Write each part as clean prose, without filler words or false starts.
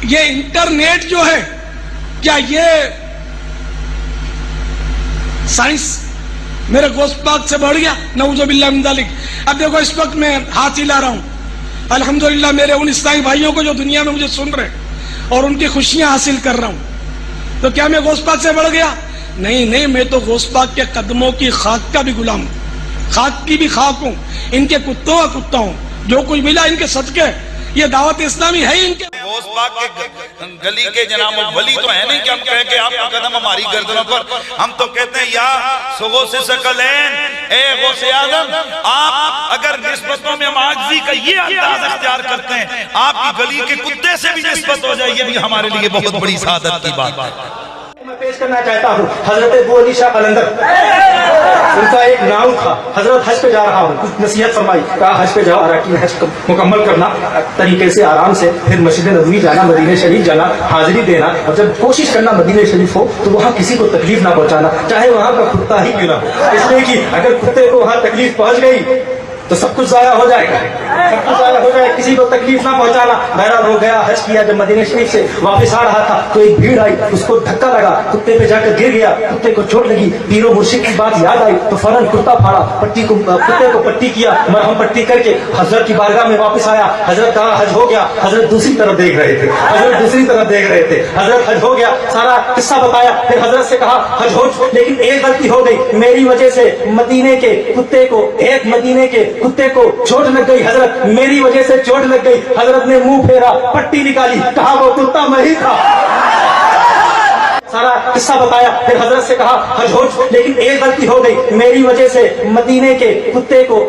یہ انٹرنیٹ جو ہے کیا یہ سائنس میرے گوشت پاک سے بڑھ گیا؟ نعوذ باللہ من ذالک۔ اب دیکھو اس وقت میں ہاتھ ہلا رہا ہوں، الحمدللہ میرے ان عیسائی بھائیوں کو جو دنیا میں مجھے سن رہے اور ان کی خوشیاں حاصل کر رہا ہوں، تو کیا میں گوشت پاک سے بڑھ گیا؟ نہیں، میں تو گوشت پاک کے قدموں کی خاک کا بھی غلام ہوں، خاک کی بھی خاک ہوں، ان کے کتوں کا کتا ہوں، جو کچھ ملا ان کے صدقے۔ یہ دعوت اسلامی ہے ان کے غوث پاک کے گلی کے جناب ولی تو ہے نہیں کہ ہم کہیں کہ آپ کا قدم ہماری گردنوں پر، ہم تو کہتے ہیں یا غوث ثقلین، اے غوث اعظم، آپ اگر نسبتوں میں ہم عاجزی کا یہ انداز اختیار کرتے ہیں، آپ کی گلی کے کتے سے بھی نسبت ہو جائے، یہ بھی ہمارے لیے بہت بڑی سعادت کی بات ہے۔ میں پیش کرنا چاہتا ہوں حضرت ابو علی شاہ قلندر، ان کا ایک نام تھا، حضرت حج پہ جا رہا ہوں، کچھ نصیحت فرمائی، کہا حج پہ جاؤ، اراکین حج مکمل کرنا طریقے سے آرام سے، پھر مسجد نبوی جانا، مدینہ شریف جانا، حاضری دینا، اور جب کوشش کرنا مدینہ شریف ہو تو وہاں کسی کو تکلیف نہ پہنچانا، چاہے وہاں کا کتا ہی کیوں نہ ہو، اس لیے کہ اگر کتے کو وہاں تکلیف پہنچ گئی تو سب کچھ ضائع ہو جائے گا، سب کچھ ضائع ہو جائے، کسی کو تکلیف نہ پہنچانا۔ بہرحال ہو گیا، حج کیا، جب مدینہ شریف سے واپس آ رہا تھا تو ایک بھیڑ آئی، اس کو دھکا لگا، کتے پہ جا کر گر گیا، کتے کو چوٹ لگی، پیر و مرشد کی بات یاد آئی تو فوراً کتا پھاڑا، کتے کو پٹی کیا، مرہم پٹی کر کے حضرت کی بارگاہ میں واپس آیا، حضرت کہا حج ہو گیا، حضرت دوسری طرف دیکھ رہے تھے، حضرت حج ہو گیا، سارا قصہ بتایا، پھر حضرت سے کہا حج ہو، لیکن ایک غلطی ہو گئی، میری وجہ سے مدینے کے کتے کو چوٹ لگ گئی، حضرت میری وجہ سے چوٹ لگ گئی، حضرت نے منہ پھیرا، پٹی نکالی، کہا وہ کتا میں ہی تھا، سارا قصہ بتایا، پھر حضرت سے کہا حج ہو، لیکن ایک غلطی ہو گئی، میری وجہ سے مدینے کے کتے کو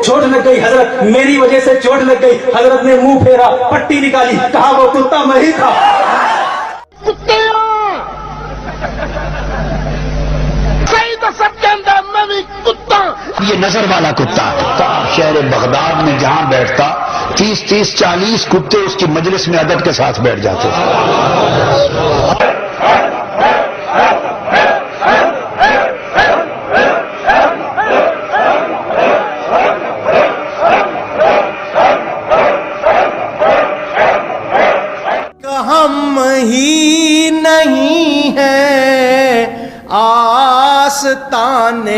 چوٹ لگ گئی، حضرت میری وجہ سے چوٹ لگ گئی، حضرت نے منہ پھیرا، پٹی نکالی، کہا وہ کتا میں ہی تھا۔ یہ نظر والا کتا شہر بغداد میں جہاں بیٹھتا 30-40 کتے اس کی مجلس میں عدد کے ساتھ بیٹھ جاتے تھے۔ ہم ہی نہیں ہیں آستانے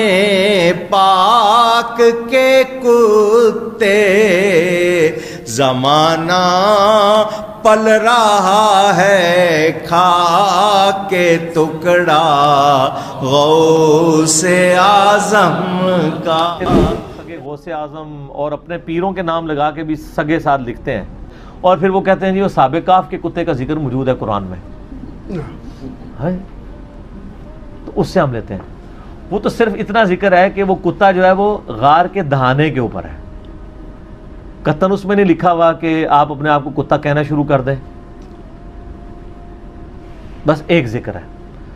پاک کے کتے، زمانہ پل رہا ہے خاک کے ٹکڑا غوث اعظم کا۔ سگے غوث اعظم اور اپنے پیروں کے نام لگا کے بھی سگے ساتھ لکھتے ہیں، اور پھر وہ کہتے ہیں جی وہ صحابہ کہف کے کتے کا ذکر موجود ہے قرآن میں، تو اس سے ہم لیتے ہیں۔ وہ تو صرف اتنا ذکر ہے کہ وہ کتا جو ہے وہ غار کے دہانے کے اوپر ہے، قطن اس میں نہیں لکھا ہوا کہ آپ اپنے آپ کو کتا کہنا شروع کر دیں، بس ایک ذکر ہے۔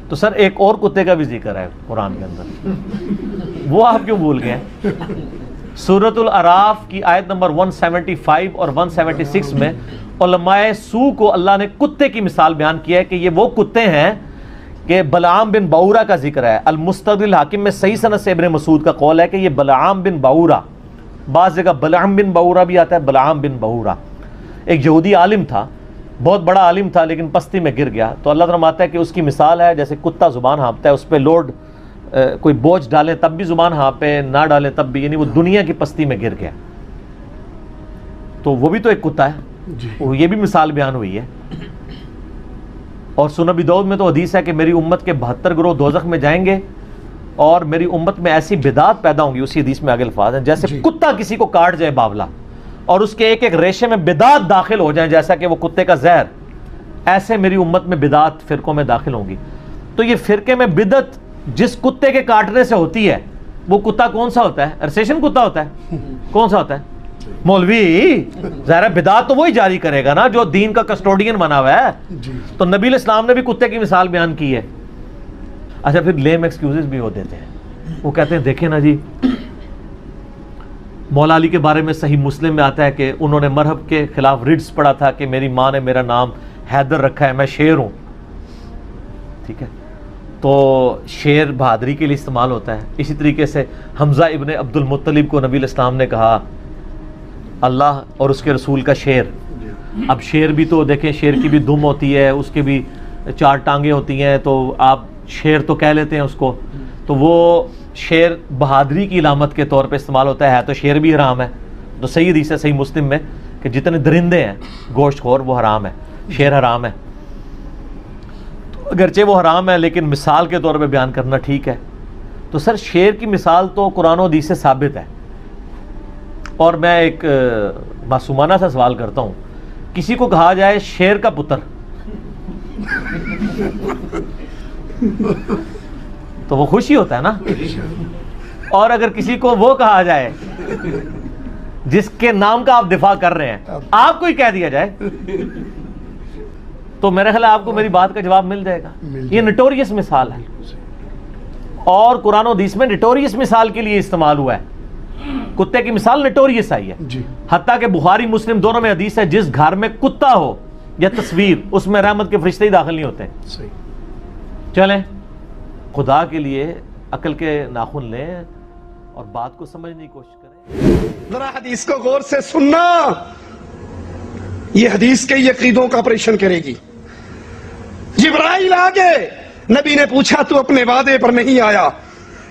تو سر ایک اور کتے کا بھی ذکر ہے قرآن کے اندر، وہ آپ کیوں بھول گئے ہیں؟ سورۃ الاعراف کی آیت نمبر 175 اور 176 میں علماء سو کو اللہ نے کتے کی مثال بیان کیا ہے کہ یہ وہ کتے ہیں کہ بلعام بن بعورہ کا ذکر ہے۔ المستدرک الحاکم میں صحیح سند سے ابن مسعود کا قول ہے کہ یہ بلعام بن بعورہ، بعض جگہ بلعام بن بعورہ بھی آتا ہے، بلعام بن بعورہ ایک یہودی عالم تھا، بہت بڑا عالم تھا، لیکن پستی میں گر گیا، تو اللہ فرماتا ہے کہ اس کی مثال ہے جیسے کتا زبان ہانپتا ہے، اس پہ لوڈ کوئی بوجھ ڈالیں تب بھی زبان ہانپے، نہ ڈالیں تب بھی، یعنی وہ دنیا کی پستی میں گر گیا، تو وہ بھی تو ایک کتا ہے، یہ بھی مثال بیان ہوئی ہے۔ اور سنن ابی داؤد میں تو حدیث ہے کہ میری امت کے 72 گروہ دوزخ میں جائیں گے اور میری امت میں ایسی بدعات پیدا ہوں گی، اسی حدیث میں آگے الفاظ ہیں، جیسے کتا کسی کو کاٹ جائے باولا اور اس کے ایک ایک ریشے میں بدعات داخل ہو جائیں جیسا کہ وہ کتے کا زہر، ایسے میری امت میں بدعات فرقوں میں داخل ہوں گی۔ تو یہ فرقے میں بدعت جس کتے کے کاٹنے سے ہوتی ہے وہ کتا کون سا ہوتا ہے؟ ارسیشن کتا ہوتا ہے، کون سا ہوتا ہے؟ مولوی ظاہر بدعات تو وہی جاری کرے گا نا جو دین کا کسٹوڈین بنا ہوا ہے، تو نبی علیہ السلام نے بھی کتے کی مثال بیان کی ہے۔ اچھا پھر لیم ایکسکیوزز بھی وہ دیتے ہیں، وہ کہتے ہیں دیکھیں نا جی مولا علی کے بارے میں صحیح مسلم میں آتا ہے کہ انہوں نے مرہب کے خلاف ریڈز پڑھا تھا کہ میری ماں نے میرا نام حیدر رکھا ہے، میں شیر ہوں، ٹھیک ہے، تو شیر بہادری کے لیے استعمال ہوتا ہے۔ اسی طریقے سے حمزہ ابن عبد المطلب کو نبی علیہ السلام نے کہا اللہ اور اس کے رسول کا شیر، اب شیر بھی تو دیکھیں، شیر کی بھی دم ہوتی ہے، اس کے بھی 4 ٹانگیں ہوتی ہیں، تو آپ شیر تو کہہ لیتے ہیں اس کو، تو وہ شیر بہادری کی علامت کے طور پہ استعمال ہوتا ہے تو شیر بھی حرام ہے. تو صحیح حدیث ہے صحیح مسلم میں کہ جتنے درندے ہیں گوشت خور وہ حرام ہے، شیر حرام ہے. تو اگرچہ وہ حرام ہے لیکن مثال کے طور پہ بیان کرنا ٹھیک ہے. تو سر شیر کی مثال تو قرآن و حدیث سے ثابت ہے. اور میں ایک معصومانہ سا سوال کرتا ہوں، کسی کو کہا جائے شیر کا پتر تو وہ خوشی ہوتا ہے نا، اور اگر کسی کو وہ کہا جائے جس کے نام کا آپ دفاع کر رہے ہیں، آپ کو ہی کہہ دیا جائے، تو میرا خیال ہے آپ کو میری بات کا جواب مل جائے گا. یہ نٹوریس مثال ہے، اور قرآن و حدیث میں نٹوریس مثال کے لیے استعمال ہوا ہے. کتے کی مثال نٹوریس آئی ہے، حتیٰ کہ بخاری مسلم دونوں میں حدیث ہے جس گھر میں کتا ہو یا تصویر، اس میں رحمت کے فرشتے ہی داخل نہیں ہوتے. چلیں خدا کے لیے عقل کے ناخن لیں اور بات کو سمجھنے کی کوشش کریں. ذرا حدیث کو غور سے سننا، یہ حدیث کے عقیدوں کا آپریشن کرے گی. جبرائیل آگے، نبی نے پوچھا تو اپنے وعدے پر نہیں آیا؟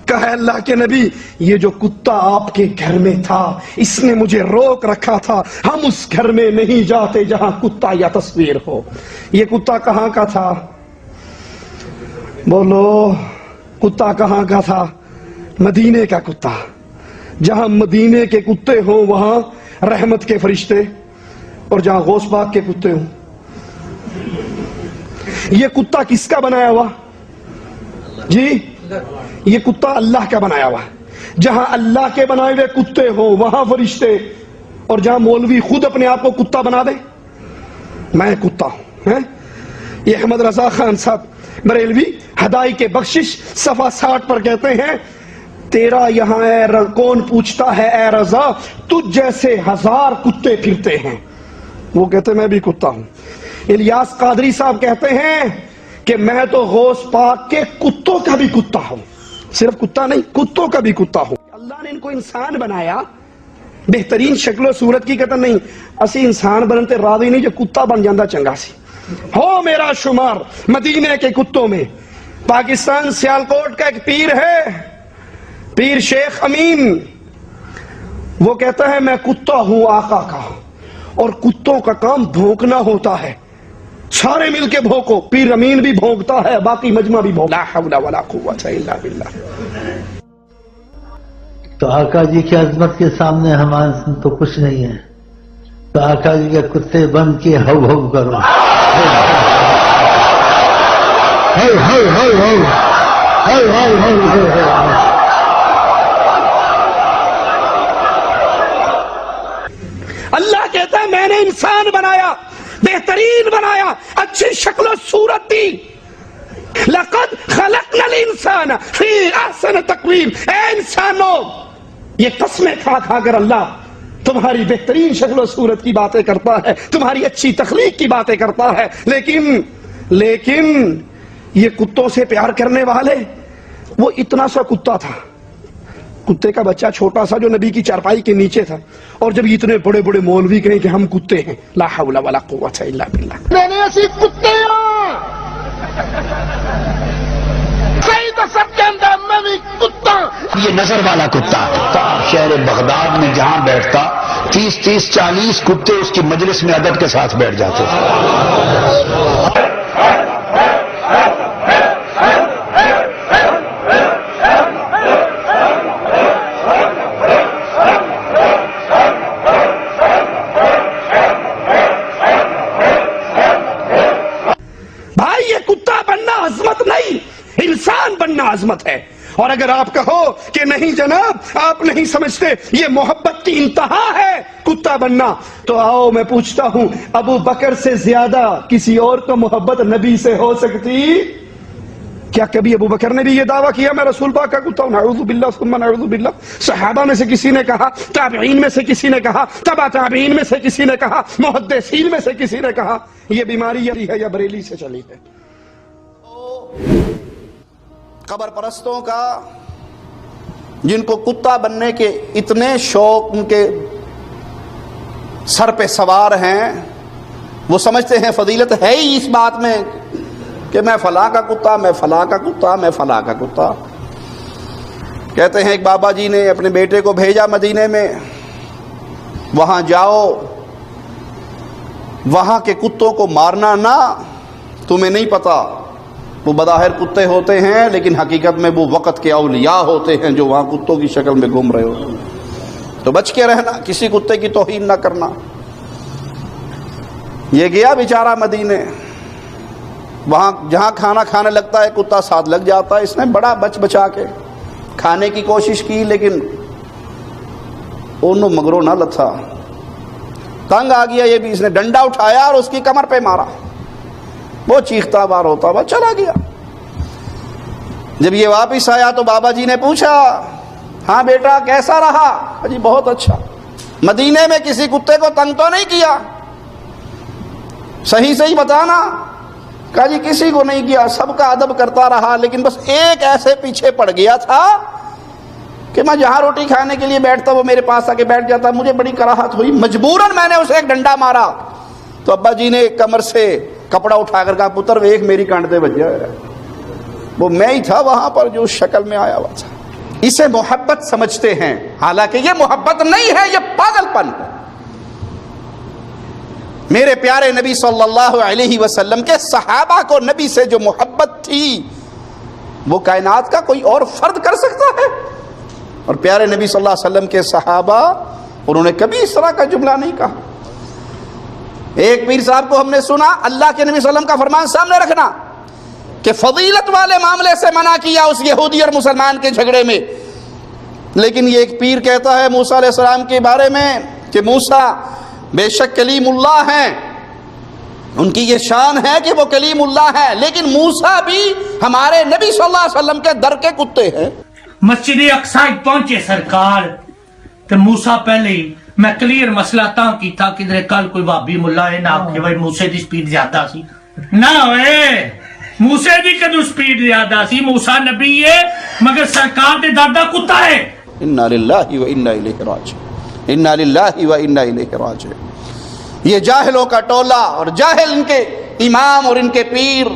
کہا اللہ کے نبی یہ جو کتا آپ کے گھر میں تھا اس نے مجھے روک رکھا تھا، ہم اس گھر میں نہیں جاتے جہاں کتا یا تصویر ہو. یہ کتا کہاں کا تھا؟ بولو، کتا کہاں کا تھا؟ مدینے کا کتا. جہاں مدینے کے کتے ہوں وہاں رحمت کے فرشتے، اور جہاں غوث پاک کے کتے ہوں. یہ کتا کس کا بنایا ہوا؟ جی یہ کتا اللہ کا بنایا ہوا. جہاں اللہ کے بنائے ہوئے کتے ہوں وہاں فرشتے، اور جہاں مولوی خود اپنے آپ کو کتا بنا دے، میں کتا ہوں. یہ احمد رضا خان صاحب بریلوی ہدائی کے بخشش صفحہ 60 پر کہتے ہیں، تیرا یہاں کون پوچھتا ہے اے رضا، تجھ جیسے 1000 کتے پھرتے ہیں. وہ کہتے میں بھی کتا ہوں. الیاس قادری صاحب کہتے ہیں کہ میں تو غوث پاک کے کتوں کا بھی کتا ہوں، صرف کتا نہیں کتوں کا بھی کتا ہوں. اللہ نے ان کو انسان بنایا بہترین شکل و صورت کی، کہتا نہیں اسی انسان بنتے راضی نہیں جو کتا بن جاندہ چنگا سی. ہو میرا شمار مدینے کے کتوں میں. پاکستان سیالکوٹ کا ایک پیر ہے، پیر شیخ امین، وہ کہتا ہے میں کتا ہوں آقا کا، اور کتوں کا کام بھونکنا ہوتا ہے، سارے مل کے بھونکو. پیر امین بھی بھونکتا ہے، باقی مجمع بھی بھونکتا. لا حول ولا قوت الا باللہ. تو آقا جی کی عظمت کے سامنے ہمارے تو کچھ نہیں ہے، تو آقا جی کے کتے بن کے ہو ہو کرو. اللہ کہتا ہے میں نے انسان بنایا، بہترین بنایا، اچھی شکل و صورت دی. لقد خلقنا الانسان فی احسن تقویم. اے انسانوں، یہ قسمیں کھا کھا کر اللہ تمہاری بہترین شکل و صورت کی باتیں کرتا ہے، تمہاری اچھی تخلیق کی باتیں کرتا ہے. لیکن یہ کتوں سے پیار کرنے والے، وہ اتنا سا کتا تھا، کتے کا بچہ چھوٹا سا جو نبی کی چارپائی کے نیچے تھا، اور جب اتنے بڑے بڑے مولوی کہیں کہ ہم کتے ہیں، لا حول ولا قوت الا باللہ. میں نے ایسی کتے سب کے اندر میں بھی کتا. یہ نظر والا کتا تو آپ شہر بغداد میں جہاں بیٹھتا 30 40 کتے اس کی مجلس میں ادب کے ساتھ بیٹھ جاتے تھے. بھائی یہ کتا بننا عظمت نہیں، انسان بننا عظمت ہے. اور اگر آپ کہو کہ نہیں جناب آپ نہیں سمجھتے یہ محبت کی انتہا ہے کتا بننا، تو آؤ میں پوچھتا ہوں ابو بکر سے زیادہ کسی اور کو محبت نبی سے ہو سکتی؟ کیا کبھی ابو بکر نے بھی یہ دعویٰ کیا میں رسول پاک کا کتا ہوں؟ نعوذ باللہ ثم نعوذ باللہ. صحابہ میں سے کسی نے کہا، تابعین میں سے کسی نے کہا، تبع تابعین میں سے کسی نے کہا، محدثین میں سے کسی نے کہا. یہ بیماری یہی ہے یا بریلی سے چلی ہے؟ قبر پرستوں کا جن کو کتا بننے کے اتنے شوق ان کے سر پہ سوار ہیں، وہ سمجھتے ہیں فضیلت ہے ہی اس بات میں کہ میں فلاں کا کتا، میں فلاں کا کتا، میں فلاں کا کتا. کہتے ہیں ایک بابا جی نے اپنے بیٹے کو بھیجا مدینے میں، وہاں جاؤ، وہاں کے کتوں کو مارنا نہ، تمہیں نہیں پتا وہ بظاہر کتے ہوتے ہیں لیکن حقیقت میں وہ وقت کے اولیاء ہوتے ہیں جو وہاں کتوں کی شکل میں گھوم رہے ہوتے ہیں. تو بچ کے رہنا، کسی کتے کی توہین نہ کرنا. یہ گیا بیچارہ مدینے، وہاں جہاں کھانا کھانے لگتا ہے کتا ساتھ لگ جاتا ہے. اس نے بڑا بچ بچا کے کھانے کی کوشش کی لیکن انہوں مگرو نہ لتھا، تنگ آ گیا یہ بھی. اس نے ڈنڈا اٹھایا اور اس کی کمر پہ مارا، وہ چیختا بار ہوتا ہوا چلا گیا. جب یہ واپس آیا تو بابا جی نے پوچھا، ہاں بیٹا کیسا رہا؟ جی بہت اچھا. مدینے میں کسی کتے کو تنگ تو نہیں کیا؟ صحیح صحیح بتانا. کہا جی کسی کو نہیں کیا، سب کا ادب کرتا رہا، لیکن بس ایک ایسے پیچھے پڑ گیا تھا کہ میں جہاں روٹی کھانے کے لیے بیٹھتا وہ میرے پاس آ کے بیٹھ جاتا، مجھے بڑی کراہت ہوئی، مجبوراً میں نے اسے ایک ڈنڈا مارا. تو ابا جی نے کمر سے کپڑا اٹھا کر کہا، پتر ایک میری کانٹ دے بج جائے، وہ میں ہی تھا وہاں پر جو شکل میں آیا ہوا تھا. اسے محبت سمجھتے ہیں، حالانکہ یہ محبت نہیں ہے، یہ پاگل پن ہے. میرے پیارے نبی صلی اللہ علیہ وسلم کے صحابہ کو نبی سے جو محبت تھی وہ کائنات کا کوئی اور فرد کر سکتا ہے؟ اور پیارے نبی صلی اللہ علیہ وسلم کے صحابہ، انہوں نے کبھی اس طرح کا جملہ نہیں کہا. ایک پیر صاحب کو ہم نے سنا، اللہ کے نبی صلی اللہ علیہ وسلم کا فرمان سامنے رکھنا کہ فضیلت والے معاملے سے منع کیا اس یہودی اور مسلمان کے جھگڑے میں، لیکن یہ ایک پیر کہتا ہے موسیٰ علیہ السلام کے بارے میں کہ موسیٰ بے شک کلیم اللہ ہیں، ان کی یہ شان ہے کہ وہ کلیم اللہ ہے، لیکن موسیٰ بھی ہمارے نبی صلی اللہ علیہ وسلم کے در کے کتے ہیں. مسجد اقصی پہنچے سرکار تو موسیٰ پہلے ہی میں کلیئر مسئلہ تاں کی تھا کہ کل کوئی بابی ملا ہے نہ کہ بھائی موسیٰ دی سپیڈ زیادہ سی، نہ ہوئے موسیٰ دی کدو سپیڈ زیادہ سی، موسیٰ نبی ہے مگر سرکار دے دادا کتا ہے. انا للہ و انا الیہ راجعون، انا للہ و انا الیہ راجعون. یہ جاہلوں کا ٹولہ اور جاہل ان کے امام اور ان کے پیر،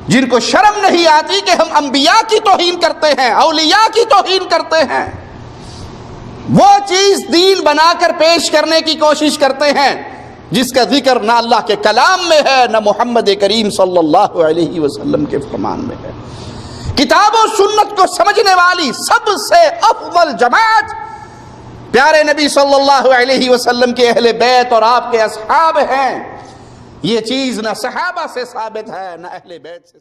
جن کو شرم نہیں آتی کہ ہم انبیاء کی توہین کرتے ہیں، اولیاء کی توہین کرتے ہیں، وہ چیز دین بنا کر پیش کرنے کی کوشش کرتے ہیں جس کا ذکر نہ اللہ کے کلام میں ہے نہ محمد کریم صلی اللہ علیہ وسلم کے فرمان میں ہے. کتاب و سنت کو سمجھنے والی سب سے افضل جماعت پیارے نبی صلی اللہ علیہ وسلم کے اہل بیت اور آپ کے اصحاب ہیں. یہ چیز نہ صحابہ سے ثابت ہے نہ اہل بیت سے.